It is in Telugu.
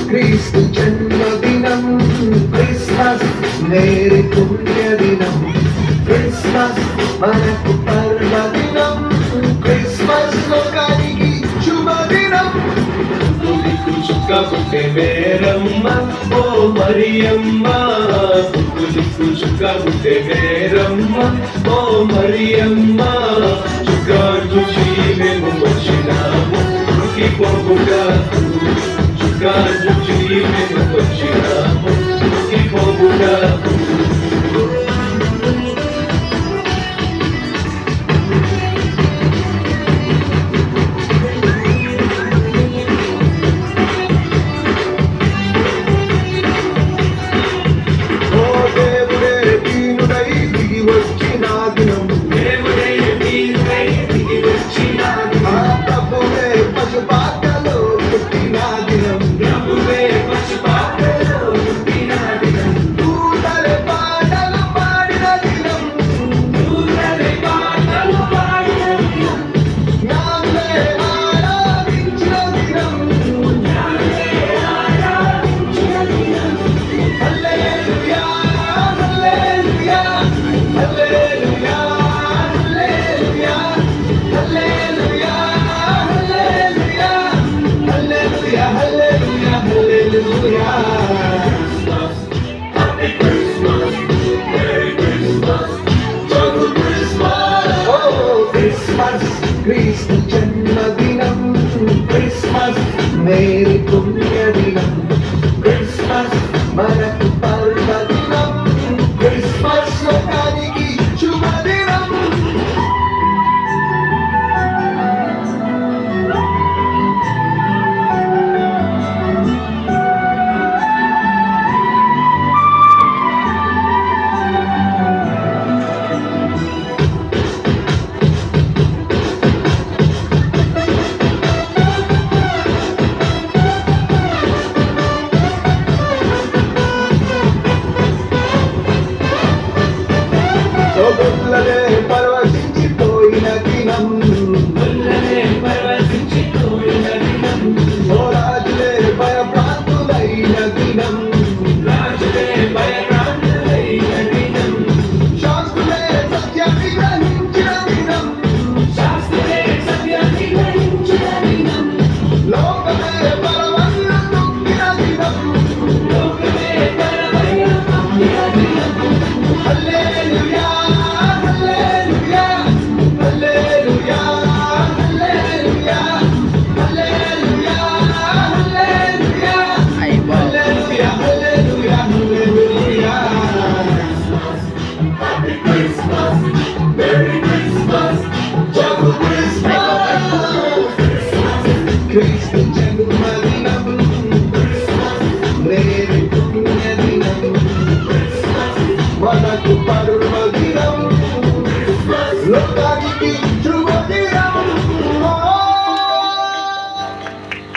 క్రీస్తు జన్మదినం క్రిస్మస్ మేరీ పుణ్యదినం క్రిస్మస్ మనకు పర్వదినం క్రిస్మస్ లోకానికి శుభదినం తుదికు చుక్క పుట్టే మేరమ్మ ఓ మరియమ్మ తుదికు చుక్క పుట్టే మేరమ్మ ఓ మరియమ్మ చుక్క చూసి మేము వచ్చినాము పోగుగా చుక్క చూసి మేము వచ్చినాము పోగుగా క్రీస్తు జన్మదినం క్రిస్మస్ మేరీ పుణ్యదినం క్రిస్మస్ మనకు పర్వదినం క్రిస్మస్ లోకానికి శుభదినం పుల్లలే పరవశించిపోయిన దినం పుల్లలే పరవశించిపోయిన దినం ఓ రాజులే భయభ్రాంతులైన దినం రాజులే భయభ్రాంతులైన దినం శాస్త్రులే సత్యాన్ని గ్రహించిన దినం శాస్త్రులే సత్యాన్ని గ్రహించిన దినం లోకమే పరవశించిన దినం లోకమే పరవశించిన దినం హల్లెలూయా Christmas, Merry